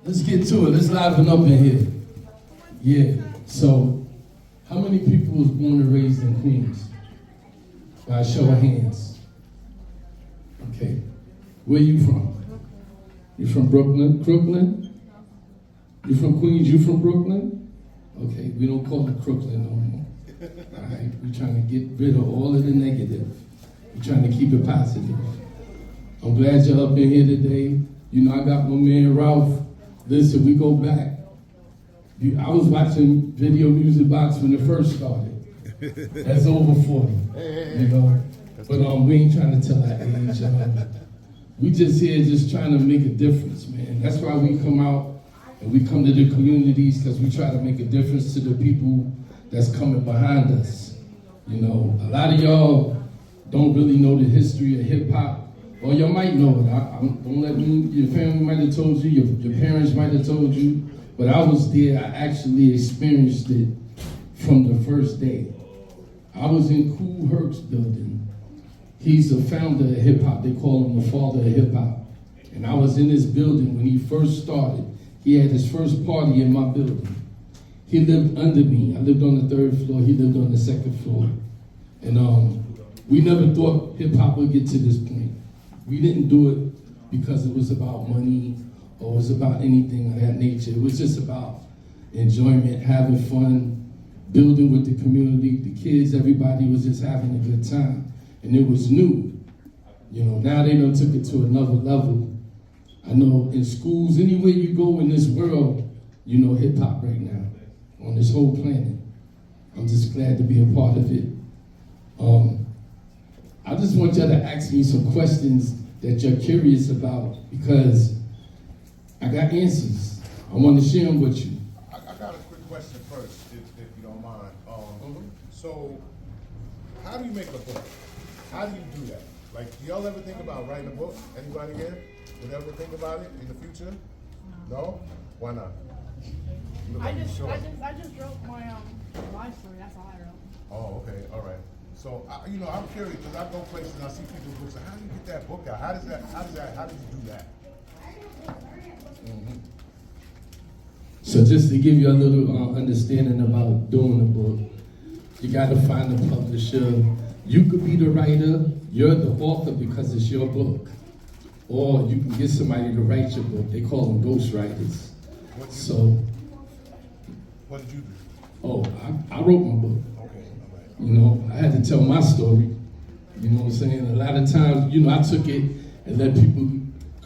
Let's get to it. Let's liven up in here. Yeah. So, how many people was born and raised in Queens? By a show of hands. Okay. Where you from? You from Brooklyn? Crooklyn? You from Queens? You from Brooklyn? Okay. We don't call it Crooklyn no more. All right. We're trying to get rid of all of the negative. We're trying to keep it positive. I'm glad you're up in here today. You know, I got my man Ruff. Listen, we go back. I was watching Video Music Box when it first started. That's over 40, you know. But we ain't trying to tell our age. We just here just trying to make a difference, man. That's why we come out and we come to the communities, because we try to make a difference to the people that's coming behind us. You know, a lot of y'all don't really know the history of hip hop. Or you might know it. Don't let me, your family might have told you, your parents might have told you, but I was there. I actually experienced it from the first day. I was in Kool Herc's building. He's the founder of hip hop. They call him the father of hip hop. And I was in his building when he first started. He had his first party in my building. He lived under me. I lived on the 3rd floor. He lived on the 2nd floor. And we never thought hip hop would get to this point. We didn't do it because it was about money or it was about anything of that nature. It was just about enjoyment, having fun, building with the community, the kids, everybody was just having a good time. And it was new. You know, now they done took it to another level. I know in schools, anywhere you go in this world, you know hip hop right now, on this whole planet. I'm just glad to be a part of it. I just want y'all to ask me some questions that you're curious about, because I got answers. I want to share them with you. I got a quick question first, if you don't mind. So, how do you make a book? How do you do that? Like, do y'all ever think about writing a book? Anybody here would ever think about it in the future? No? Why not? I just wrote my life story. That's all I wrote. Oh, okay, all right. So, you know, I'm curious because I go places and I see people's books. How do you get that book out? How did you do that? So just to give you a little understanding about doing a book, you got to find a publisher. You could be the writer, you're the author because it's your book. Or you can get somebody to write your book. They call them ghostwriters. What did you do? Oh, I wrote my book. You know, I had to tell my story. You know what I'm saying? A lot of times, you know, I took it and let people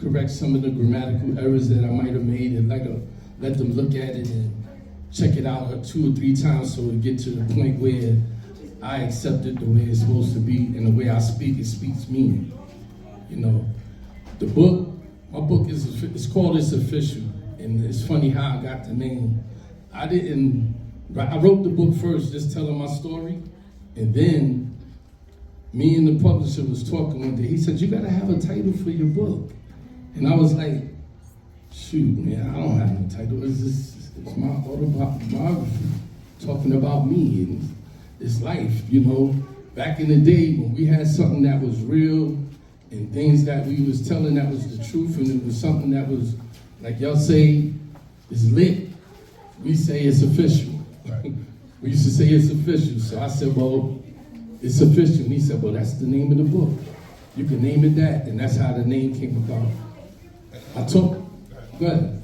correct some of the grammatical errors that I might have made, and let them look at it and check it out 2 or 3 times so it get to the point where I accept it the way it's supposed to be, and the way I speak, it speaks me. You know, the book, my book it's called It's Official, and it's funny how I got the name. I wrote the book first, just telling my story. And then, me and the publisher was talking one day. He said, you gotta have a title for your book. And I was like, shoot, man, I don't have no title. It's my autobiography, talking about me and this life, you know. Back in the day when we had something that was real and things that we was telling that was the truth, and it was something that was, like y'all say, is lit. We say it's official. Right. We used to say it's official. So I said, well, it's official. And he said, well, that's the name of the book. You can name it that. And that's how the name came about. Go ahead.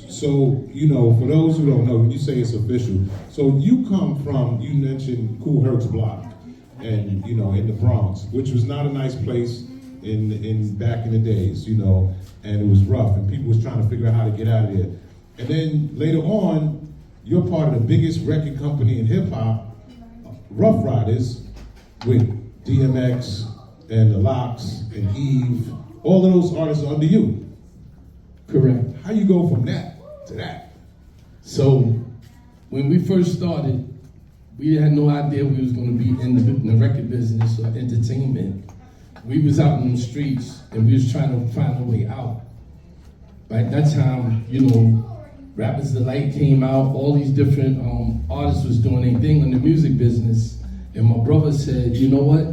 So, you know, for those who don't know, when you say it's official, so you come from, you mentioned Kool Herc's block, and, you know, in the Bronx, which was not a nice place in back in the days, you know, and it was rough, and people was trying to figure out how to get out of there. And then later on, you're part of the biggest record company in hip hop, Ruff Ryders, with DMX and the Locks and Eve. All of those artists are under you. Correct. How you go from that to that? So when we first started, we had no idea we was going to be in the record business or entertainment. We was out in the streets and we was trying to find a way out. By that time, you know, Rappers Delight came out, all these different artists was doing their thing in the music business. And my brother said, you know what?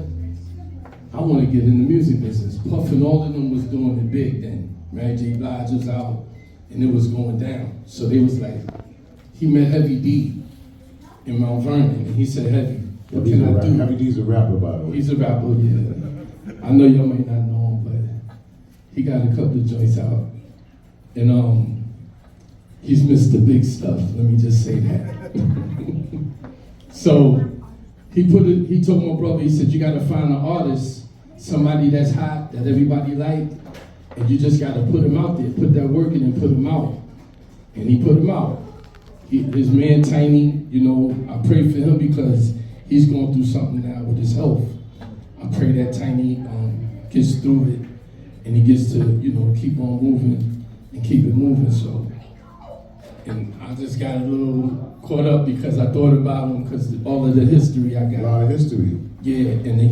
I want to get in the music business. Puff and all of them was doing it big then. Mary J. Blige was out, and it was going down. So they was like, he met Heavy D in Mount Vernon, and he said, Heavy, what can I do? Heavy D's a rapper, by the way. He's a rapper, yeah. I know y'all might not know him, but he got a couple of joints out. And he's Mr. Big Stuff, let me just say that. So he told my brother, he said, you gotta find an artist, somebody that's hot, that everybody like, and you just gotta put him out there, put that work in and put him out. And he put him out. His man Tiny, you know, I pray for him because he's going through something now with his health. I pray that Tiny gets through it and he gets to, you know, keep on moving and keep it moving. So, and I just got a little caught up because I thought about him because all of the history I got. A lot of history. Yeah, and then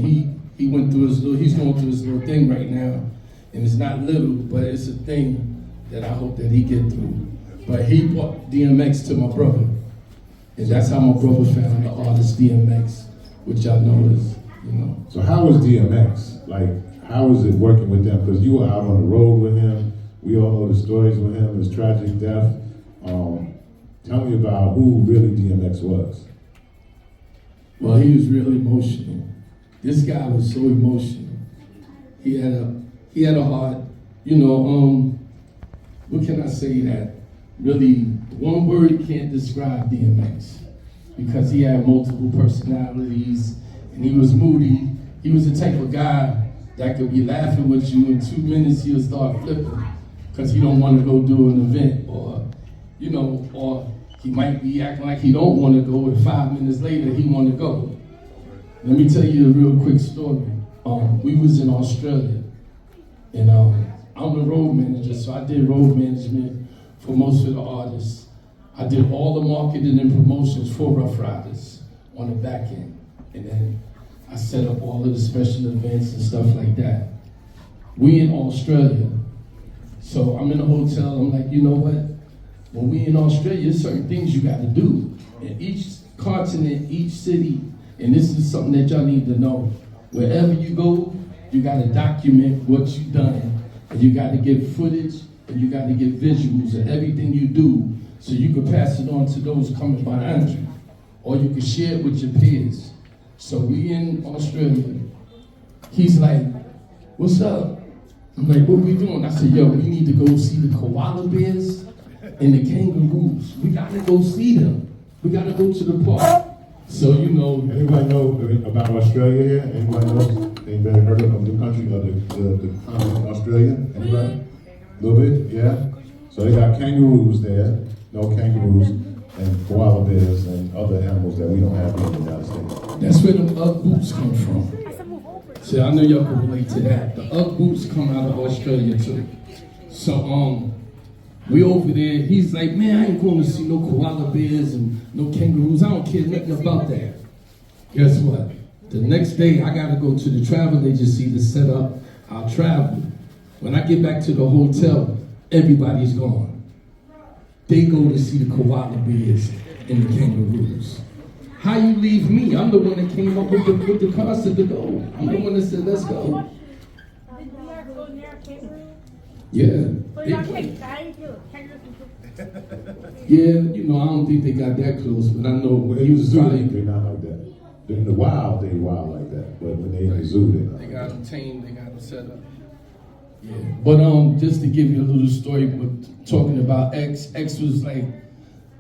he went through he's going through his little thing right now, and it's not little, but it's a thing that I hope that he get through. But he brought DMX to my brother, and that's how my brother found the artist DMX, which I know is, you know. So how was DMX? Like, how was it working with them? Because you were out on the road with him. We all know the stories with him, his tragic death. Tell me about who really DMX was. Well, he was really emotional. This guy was so emotional. He had a heart. You know, what can I say that really one word can't describe DMX because he had multiple personalities and he was moody. He was the type of guy that could be laughing with you in 2 minutes he'll start flipping because he don't want to go do an event or, you know, or he might be acting like he don't want to go and 5 minutes later he want to go. Let me tell you a real quick story. We was in Australia and I'm the road manager, so I did road management for most of the artists. I did all the marketing and promotions for Ruff Riders on the back end. And then I set up all of the special events and stuff like that. We in Australia. So I'm in a hotel, I'm like, you know what? When we in Australia, there's certain things you gotta do. In each continent, each city, and this is something that y'all need to know. Wherever you go, you gotta document what you've done, and you gotta get footage, and you gotta get visuals of everything you do, so you can pass it on to those coming behind you, or you can share it with your peers. So we in Australia. He's like, what's up? I'm like, what we doing? I said, yo, we need to go see the koala bears and the kangaroos. We gotta go see them. We gotta go to the park. So, you know. Anybody know about Australia here? Anybody know? Anybody heard of the country or the continent Australia? Anybody? A little bit, yeah? So they got kangaroos there, no kangaroos, and koala bears and other animals that we don't have here in the United States. That's where the Ugg boots come from. So I know y'all can relate to that. The Ugg boots come out of Australia too. So we over there, he's like, man, I ain't going to see no koala bears and no kangaroos. I don't care nothing about that. Guess what? The next day, I got to go to the travel agency to set up our travel. When I get back to the hotel, everybody's gone. They go to see the koala bears and the kangaroos. How you leave me? I'm the one that came up with the concept to go. I'm the one that said, let's go. Did you ever go near a kangaroo? Yeah. So y'all can't die to kangaroos. Yeah, you know, I don't think they got that close, but I know When he they was zoo, probably. they're not like that. In the wild, they wild like that. But when they in the zoo, they're not. They got them tamed, they got them set up. Yeah. But just to give you a little story, with talking about X was like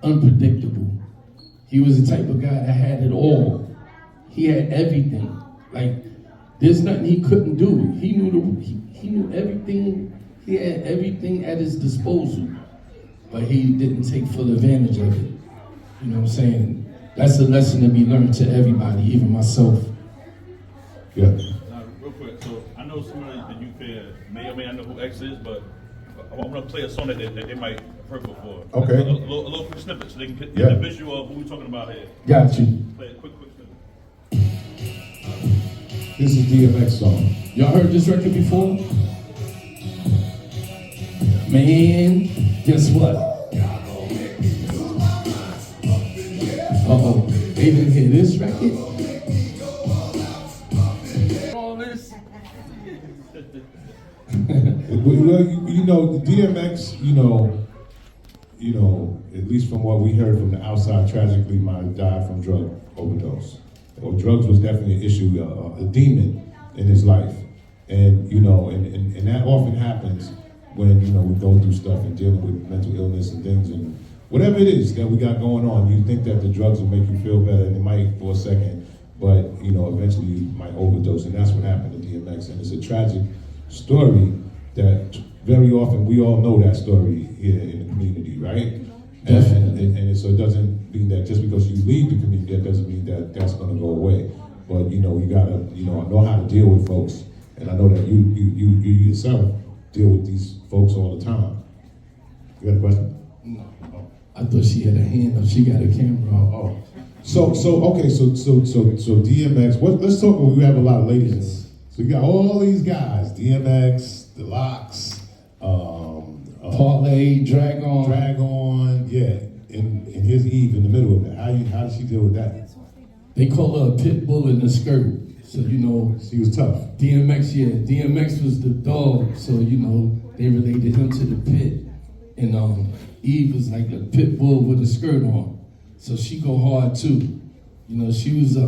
unpredictable. He was the type of guy that had it all. He had everything. Like, there's nothing he couldn't do. He knew everything. He had everything at his disposal, but he didn't take full advantage of it. You know what I'm saying? That's a lesson to be learned to everybody, even myself. Yeah. Real quick, so I know some of the youth here may or may not know who X is, but I'm gonna play a song that they might have heard before. Okay. A little quick snippet so they can get Yeah. the visual of who we're talking about here. Got you. Play a quick snippet. This is DMX song. Y'all heard this record before? Man, guess what? Uh-oh, they didn't hear this record? All this? Well, you know, the DMX, you know, at least from what we heard from the outside, tragically might have died from drug overdose. Or drugs was definitely an issue, a demon in his life. And, you know, and that often happens when, you know, we go through stuff and dealing with mental illness and things and whatever it is that we got going on, you think that the drugs will make you feel better, and it might for a second, but, you know, eventually you might overdose, and that's what happened to DMX. And it's a tragic story that very often, we all know that story here in the community, right? And so it doesn't mean that just because you leave the community, that doesn't mean that that's gonna go away. But, you know, you gotta, you know how to deal with folks. And I know that you yourself deal with these folks all the time. You got a question? No. I thought she had a hand up. She got a camera. Oh. So DMX. Let's talk. We have a lot of ladies. Yes. So you got all these guys. DMX, the Locks, Parlay, Dragon. Yeah. And here's Eve in the middle of that. How did she deal with that? They call her a pit bull in the skirt. So, you know, She was tough. DMX was the dog. So, you know, they related him to the pit. And Eve was like a pit bull with a skirt on. So she go hard too. You know, she was a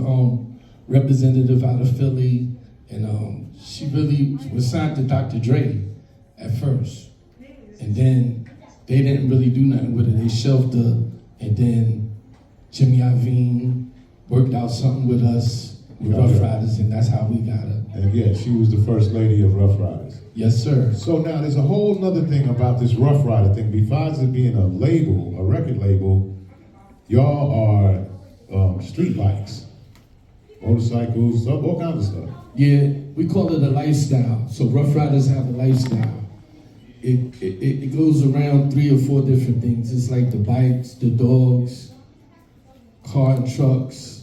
representative out of Philly. And she really was signed to Dr. Dre at first. And then they didn't really do nothing with her. They shelved her. And then Jimmy Iovine worked out something with us, with Rough Riders, and that's how we got her. And yeah, she was the first lady of Rough Riders. Yes, sir. So now there's a whole nother thing about this Rough Rider thing. Besides it being a label, a record label, y'all are street bikes, motorcycles, all kinds of stuff. Yeah, we call it a lifestyle. So Rough Riders have a lifestyle. It goes around 3 or 4 different things. It's like the bikes, the dogs, car and trucks.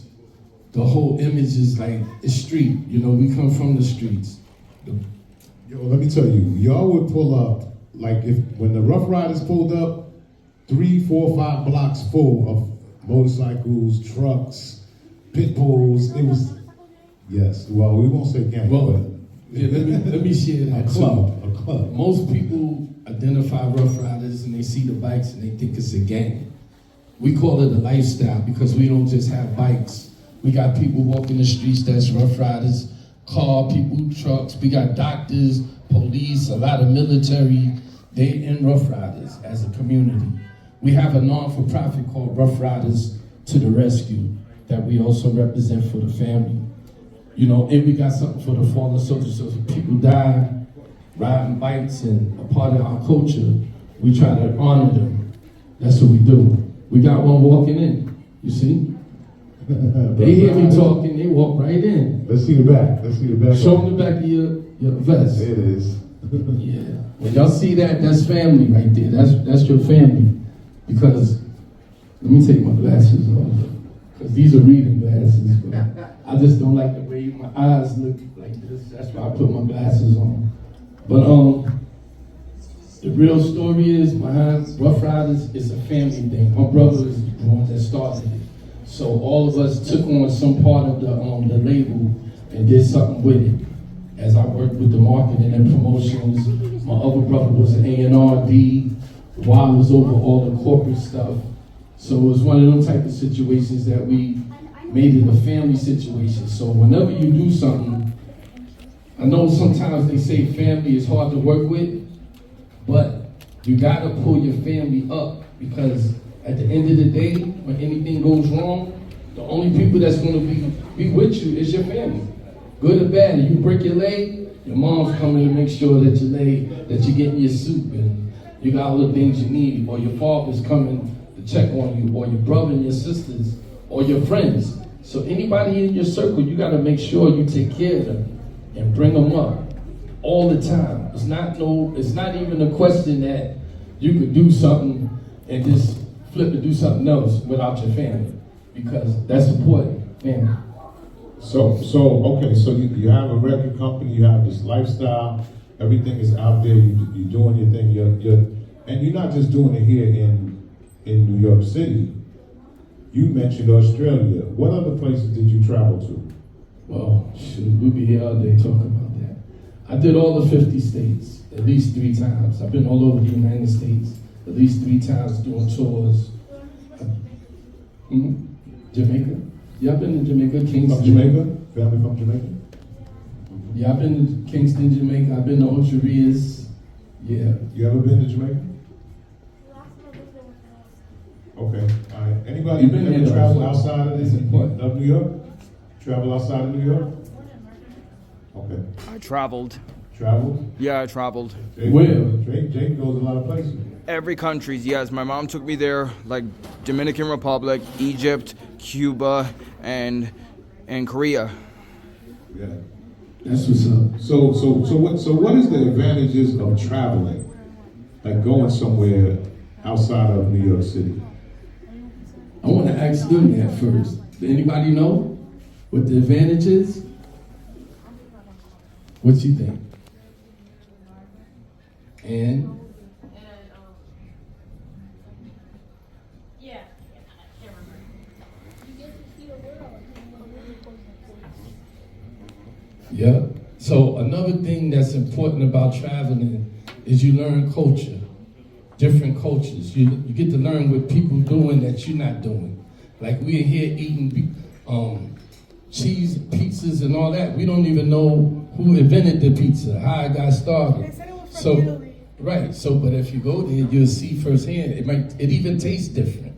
The whole image is like it's street. You know, we come from the streets. Yo, let me tell you, y'all would pull up, like when the Rough Riders pulled up, 3, 4, 5 blocks full of motorcycles, trucks, pit bulls. It was, yes, well, we won't say gang, Well, yeah, let me share that a club. Most people identify Rough Riders and they see the bikes and they think it's a gang. We call it a lifestyle because we don't just have bikes. We got people walking the streets that's Rough Riders, car people, trucks. We got doctors, police, a lot of military. They in Rough Riders as a community. We have a non-for-profit called Rough Riders to the Rescue that we also represent for the family. You know, and we got something for the fallen soldiers. So if people die riding bikes and a part of our culture, we try to honor them. That's what we do. We got one walking in, you see? They hear me talking, they walk right in. Let's see the back. Show them the back of your vest. It is. Yeah. When y'all see that, that's family right there. That's your family. Because, let me take my glasses off. Because these are reading glasses. But I just don't like the way my eyes look like this. That's why I put my glasses on. But the real story is behind Rough Riders is a family thing. My brother is the one that started it. So all of us took on some part of the label and did something with it. As I worked with the marketing and promotions, my other brother was an A&R/D, while I was over all the corporate stuff. So it was one of them type of situations that we made it a family situation. So whenever you do something, I know sometimes they say family is hard to work with, but you gotta pull your family up because at the end of the day, when anything goes wrong, the only people that's gonna be with you is your family. Good or bad, if you break your leg, your mom's coming to make sure that you're getting your soup and you got all the things you need, or your father's coming to check on you, or your brother and your sisters, or your friends. So anybody in your circle, you gotta make sure you take care of them and bring them up all the time. It's not even a question that you could do something and just flip to do something else without your family, because that's important, family. So okay, so you have a record company, you have this lifestyle, everything is out there, you're doing your thing, and you're not just doing it here in New York City. You mentioned Australia. What other places did you travel to? Well, shoot, we'll be here all day talking about that. I did all the 50 states at least 3 times. I've been all over the United States at least 3 times doing tours. Jamaica? Yeah, I've been to Jamaica, Kingston. From Jamaica? Family from Jamaica? Yeah, I've been to Kingston, Jamaica. I've been to Ocho Rios. Yeah. You ever been to Jamaica? Okay, all right. Anybody You've been ever there, travel though, so outside of it's important. New York? Travel outside of New York? Okay. I traveled. Travel? Yeah, I traveled. Jake, Where? Jake goes a lot of places. Every countries, yes. My mom took me there, like Dominican Republic, Egypt, Cuba, and Korea. Yeah. That's what's up. So what is the advantages of traveling? Like going somewhere outside of New York City? I want to ask them that first. Does anybody know what the advantage is? What you think? And yeah. So another thing that's important about traveling is you learn culture, different cultures. You get to learn what people doing that you're not doing. Like we're here eating cheese pizzas and all that. We don't even know who invented the pizza, how it got started. They said it was from Italy. Right. So, but if you go there, you'll see firsthand. It even tastes different.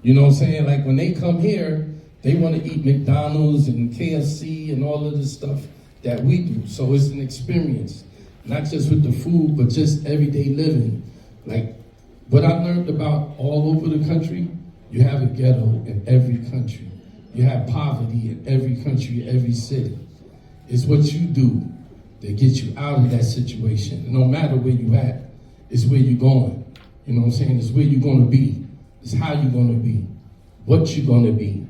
You know what I'm saying? Like when they come here, they want to eat McDonald's and KFC and all of the stuff that we do. So it's an experience, not just with the food, but just everyday living. Like what I learned about all over the country, you have a ghetto in every country. You have poverty in every country, every city. It's what you do that gets you out of that situation. And no matter where you at, it's where you're going. You know what I'm saying? It's where you're going to be. It's how you're going to be. What you're going to be.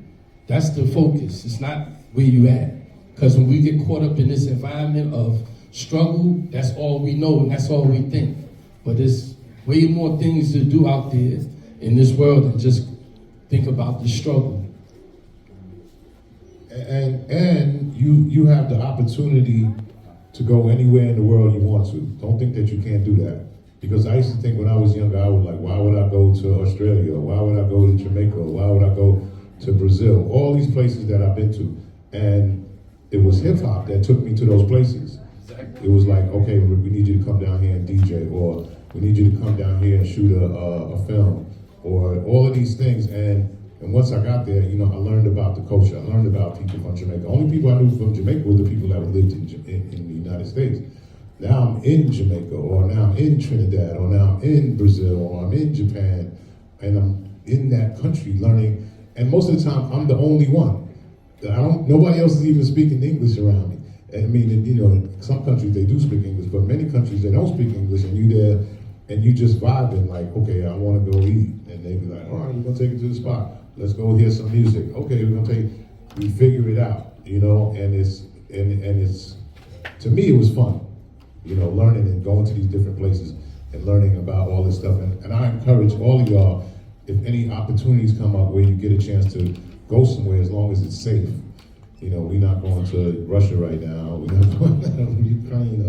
That's the focus. It's not where you at. Because when we get caught up in this environment of struggle, that's all we know and that's all we think. But there's way more things to do out there in this world than just think about the struggle. And you have the opportunity to go anywhere in the world you want to. Don't think that you can't do that. Because I used to think when I was younger, I was like, why would I go to Australia? Why would I go to Jamaica? Why would I go to Brazil? All these places that I've been to. And it was hip hop that took me to those places. It was like, okay, we need you to come down here and DJ, or we need you to come down here and shoot a film, or all of these things. And once I got there, I learned about the culture. I learned about people from Jamaica. Only people I knew from Jamaica were the people that lived in the United States. Now I'm in Jamaica, or now I'm in Trinidad, or now I'm in Brazil, or I'm in Japan, and I'm in that country learning. And most of the time, I'm the only one. Nobody else is even speaking English around me. I mean, some countries they do speak English, but many countries they don't speak English, and you there, and you just vibing like, okay, I want to go eat, and they be like, all right, we're gonna take you to the spot. Let's go hear some music. Okay, we figure it out, and it's to me it was fun, learning and going to these different places and learning about all this stuff. And I encourage all of y'all, if any opportunities come up where you get a chance to go somewhere, as long as it's safe. We're not going to Russia right now. We're not going to Ukraine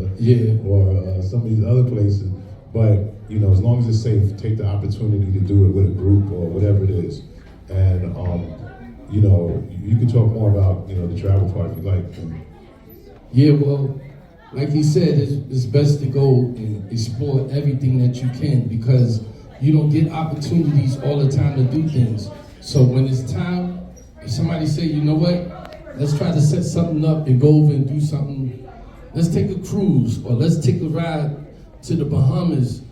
or some of these other places. But, as long as it's safe, take the opportunity to do it with a group or whatever it is. And, you can talk more about, the travel part if you like. Yeah, well, like he said, it's best to go and explore everything that you can, because you don't get opportunities all the time to do things. So when it's time, if somebody say, you know what, let's try to set something up and go over and do something. Let's take a cruise, or let's take a ride to the Bahamas,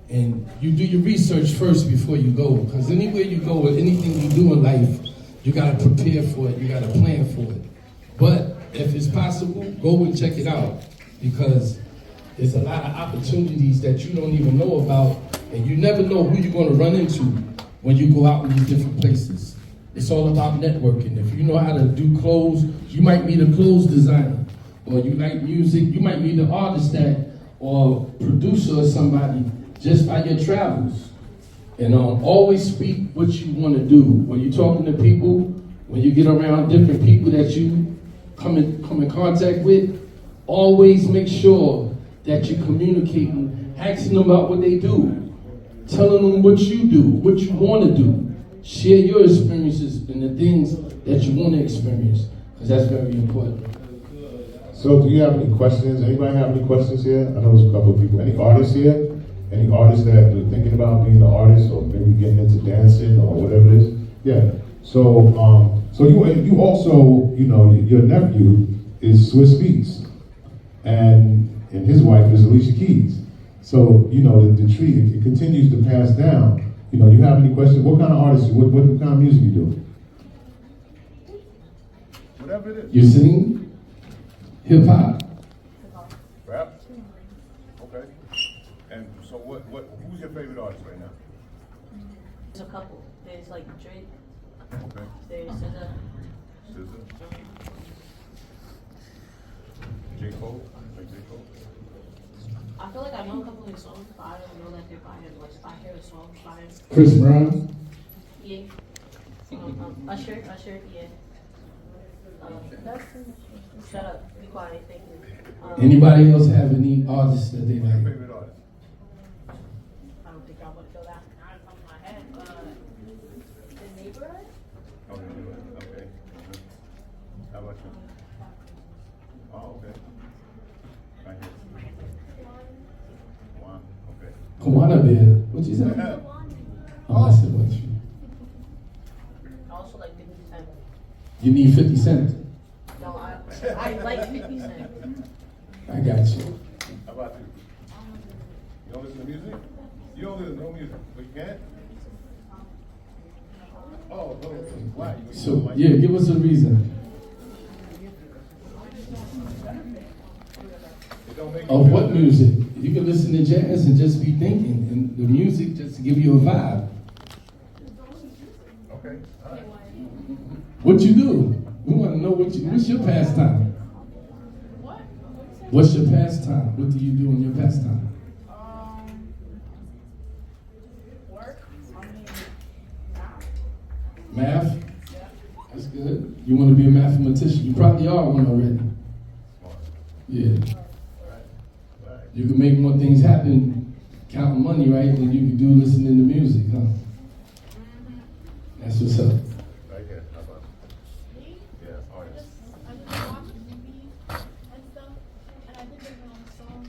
and you do your research first before you go. Because anywhere you go with anything you do in life, you got to prepare for it, you got to plan for it. But if it's possible, go and check it out, because there's a lot of opportunities that you don't even know about, and you never know who you're going to run into when you go out in these different places. It's all about networking. If you know how to do clothes, you might meet a clothes designer. Or you like music, you might meet an artist or producer or somebody just by your travels. And always speak what you want to do. When you're talking to people, when you get around different people that you come in contact with, Always make sure that you're communicating, asking them about what they do, telling them what you do, what you want to do. Share your experiences and the things that you want to experience, because that's very important. So do you have any questions? Anybody have any questions here? I know there's a couple of people. Any artists here? Any artists that are thinking about being an artist or maybe getting into dancing or whatever it is? Yeah. So you also, you know, your nephew is Swiss Beats, and his wife is Alicia Keys. So, you know, the tree, it continues to pass down. You know, you have any questions? What kind of artists, what kind of music you do? Whatever it is. You sing hip hop. Rap? Okay. And so who's your favorite artist right now? There's a couple. There's like Drake. Okay. There's SZA. SZA? J. Cole? Like J. Cole? I feel like I know a couple of his songs, but I don't know that they're by him. Like if I hear a song by him, Chris Brown. yeah. Usher, yeah. Shut up. Be quiet. Thank you. Anybody else have any artists that they Your like? favorite artist? I don't think I want to go that high on my head. The neighborhood. Okay. Okay. How about you? Oh, okay. Right here. Wow. Okay. Kawana Bear. What you say? Oh, I said what you. I also like 50 Cent. You need 50 Cent. No, I like 50 Cent. I got you. How about you? You don't listen to music? You don't listen to no music, but you can? Oh, no. Why? So, yeah, give us a reason. It don't make you Of feel what good. music? You can listen to jazz and just be thinking, and the music just to give you a vibe. Okay. All right. What you do? We want to know what's your pastime? What? What's your pastime? What do you do in your pastime? Work? I mean, math. Math? That's good. You want to be a mathematician? You probably are one already. Yeah. You can make more things happen counting money, right, than you can do listening to music, huh? That's what's up. Right here. How about Me? yeah, artist. I just watch movies and stuff, and I think there's a song.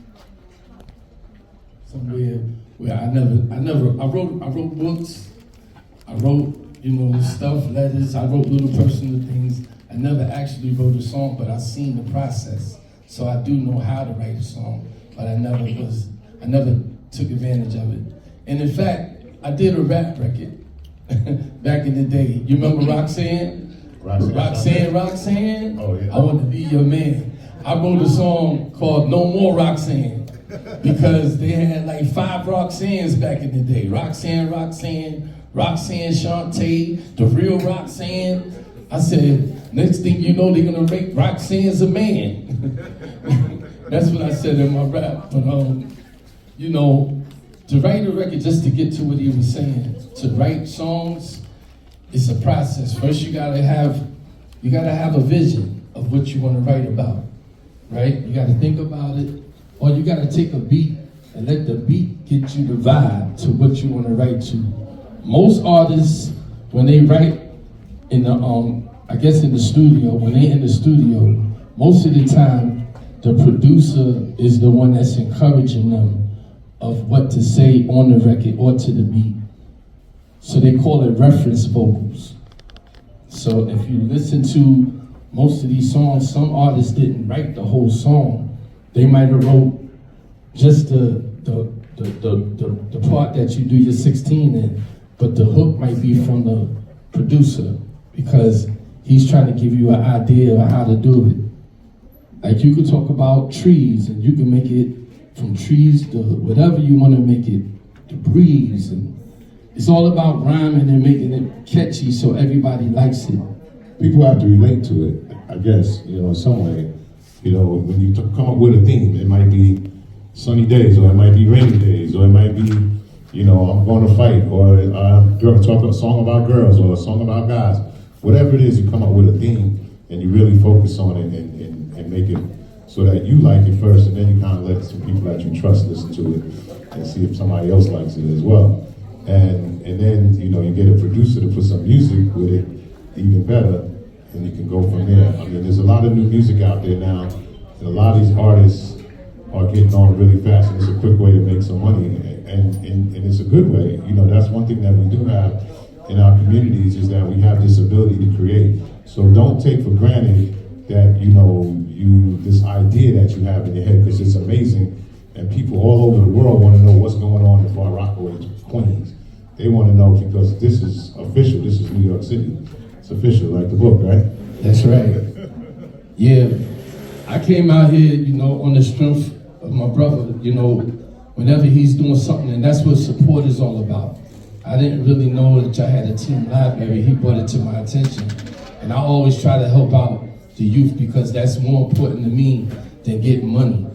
Somewhere where I wrote books. I wrote, you know, stuff, letters. I wrote little personal things. I never actually wrote a song, but I seen the process. So I do know how to write a song, but I never took advantage of it. And in fact, I did a rap record back in the day. You remember Roxanne? Roxanne? Oh, yeah. I want to be your man. I wrote a song called No More Roxanne because they had like 5 Roxannes back in the day. Roxanne, Shantae, the real Roxanne. I said, next thing you know, they're gonna make Roxanne as a man. That's what I said in my rap. But you know, to write a record, just to get to what he was saying, to write songs, it's a process. First, you gotta have a vision of what you want to write about, right? You gotta think about it, or you gotta take a beat and let the beat get you the vibe to what you want to write to. Most artists, when they write in the in the studio, when they in the studio, most of the time, the producer is the one that's encouraging them of what to say on the record or to the beat. So they call it reference vocals. So if you listen to most of these songs, some artists didn't write the whole song. They might have wrote just the part that you do your 16 in, but the hook might be from the producer because he's trying to give you an idea of how to do it. Like you could talk about trees and you can make it from trees to whatever you want to make it, the breeze. And it's all about rhyming and making it catchy so everybody likes it. People have to relate to it, I guess, you know, in some way. You know, when you come up with a theme, it might be sunny days, or it might be rainy days, or it might be, you know, I'm going to fight, or I'm talking a song about girls, or a song about guys. Whatever it is, you come up with a theme, and you really focus on it and make it so that you like it first, and then you kind of let some people that you trust listen to it and see if somebody else likes it as well. And then, you know, you get a producer to put some music with it, even better, and you can go from there. I mean, there's a lot of new music out there now, and a lot of these artists are getting on really fast, and it's a quick way to make some money, and it's a good way. You know, that's one thing that we do have in our communities, is that we have this ability to create. So don't take for granted that, you know, this idea that you have in your head, because it's amazing, and people all over the world want to know what's going on in Far Rockaway, Queens. They want to know because this is official. This is New York City. It's official, like the book, right? That's right. Yeah, I came out here, you know, on the strength of my brother, you know, whenever he's doing something, and that's what support is all about. I didn't really know that y'all had a team library. He brought it to my attention. And I always try to help out the youth, because that's more important to me than getting money.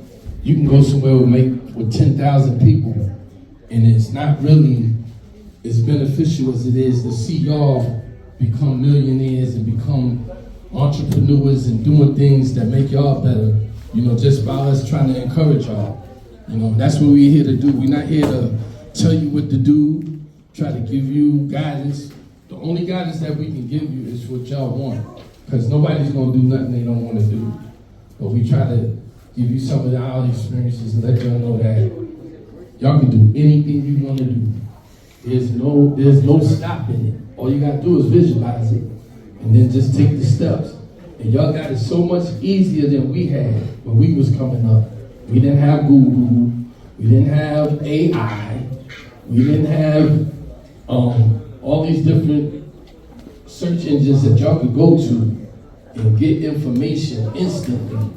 You can go somewhere with 10,000 people, and it's not really as beneficial as it is to see y'all become millionaires and become entrepreneurs and doing things that make y'all better, you know, just by us trying to encourage y'all. You know, that's what we're here to do. We're not here to tell you what to do, try to give you guidance. The only guidance that we can give you is what y'all want, because nobody's going to do nothing they don't want to do. But we try to give you some of our experiences and let y'all know that y'all can do anything you want to do. There's no stopping it. All you got to do is visualize it and then just take the steps. And y'all got it so much easier than we had when we was coming up. We didn't have Google. We didn't have AI. We didn't have all these different search engines that y'all could go to and get information instantly.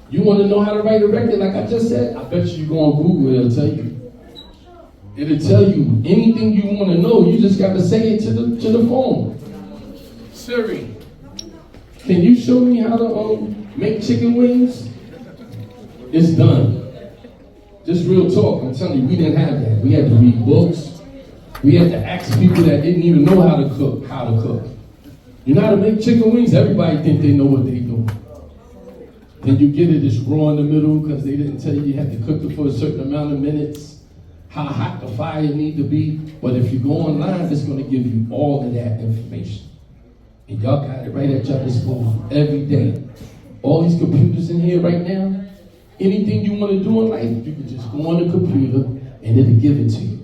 You want to know how to write a record, like I just said? I bet you go on Google, it'll tell you. It'll tell you anything you want to know. You just got to say it to the phone. Siri, can you show me how to make chicken wings? It's done. Just real talk. I'm telling you, we didn't have that. We had to read books. We had to ask people that didn't even know how to cook. You know how to make chicken wings? Everybody think they know what they're doing. Then you get it, it's raw in the middle because they didn't tell you had to cook it for a certain amount of minutes, how hot the fire need to be. But if you go online, it's going to give you all of that information. And y'all got it right at your disposal every day. All these computers in here right now, anything you want to do in life, you can just go on the computer and it'll give it to you.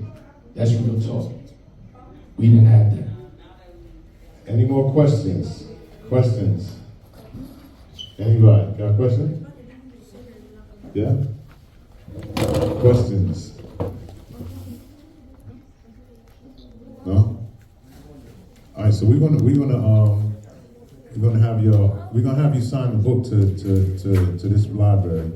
That's real talk. We didn't have that. Any more questions? Anybody got a question? Yeah? Questions? No? All right, so we're gonna have you sign the book to this library.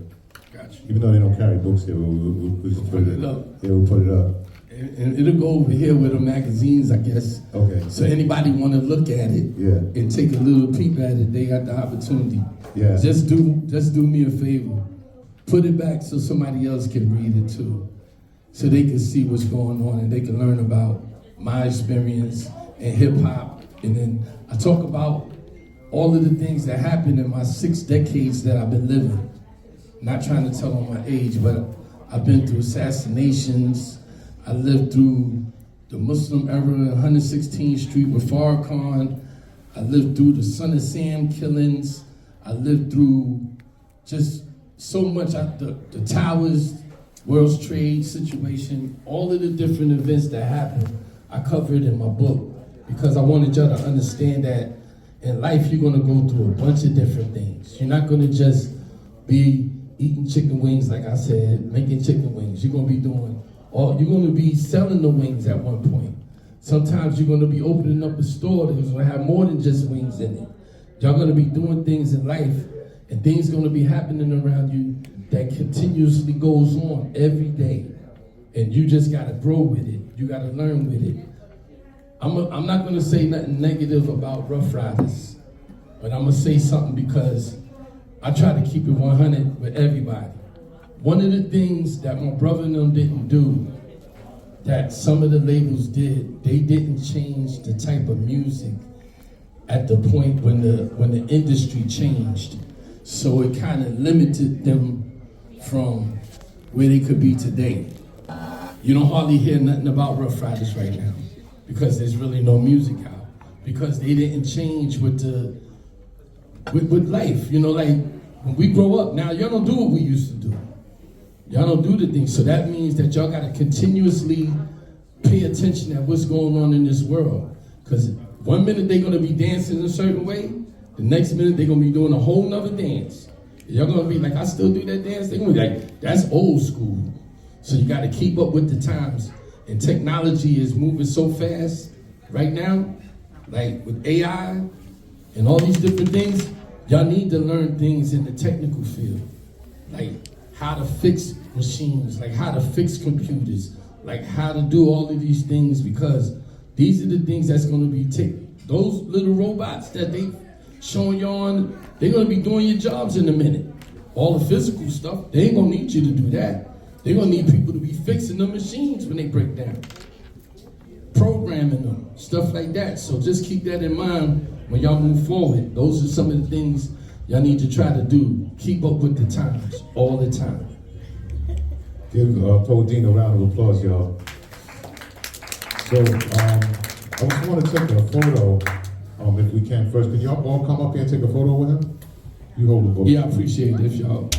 Gotcha. Even though they don't carry books here, we'll just put it up. Yeah, we'll put it up. And it'll go over here with the magazines, I guess. Okay. So anybody want to look at it and take a little peep at it, they got the opportunity. Yeah. Just do me a favor. Put it back so somebody else can read it too. So they can see what's going on and they can learn about my experience in hip hop. And then I talk about all of the things that happened in my 6 decades that I've been living. Not trying to tell on my age, but I've been through assassinations. I lived through the Muslim era, 116th Street with Farrakhan. I lived through the Son of Sam killings. I lived through just so much. The towers, World Trade situation, all of the different events that happened, I covered in my book because I wanted y'all to understand that in life you're gonna go through a bunch of different things. You're not gonna just be eating chicken wings, like I said, making chicken wings. You're gonna be you're gonna be selling the wings at one point. Sometimes you're gonna be opening up a store that's gonna have more than just wings in it. Y'all gonna be doing things in life, and things gonna be happening around you that continuously goes on every day. And you just gotta grow with it. You gotta learn with it. I'm not gonna say nothing negative about Rough Riders, but I'm gonna say something because I try to keep it 100 with everybody. One of the things that my brother and them didn't do, that some of the labels did, they didn't change the type of music at the point when the industry changed. So it kind of limited them from where they could be today. You don't hardly hear nothing about Rough Riders right now because there's really no music out. Because they didn't change with life. You know, like when we grow up, now y'all don't do what we used to do. Y'all don't do the things. So that means that y'all got to continuously pay attention at what's going on in this world. Because one minute they're going to be dancing a certain way, the next minute they're going to be doing a whole nother dance. Y'all going to be like, I still do that dance? They're going to be like, that's old school. So you got to keep up with the times. And technology is moving so fast right now, like with AI and all these different things. Y'all need to learn things in the technical field, like how to fix machines, like how to fix computers, like how to do all of these things, because these are the things that's going to be those little robots that they showing you on, they're going to be doing your jobs in a minute. All the physical stuff, they ain't going to need you to do that. They're going to need people to be fixing the machines when they break down, programming them, stuff like that. So just keep that in mind when y'all move forward. Those are some of the things y'all need to try to do. Keep up with the times all the time. Give Podine a round of applause, y'all. So I just want to take a photo, if we can first. Can y'all all come up here and take a photo with him? You hold the book. Yeah, I appreciate it if y'all.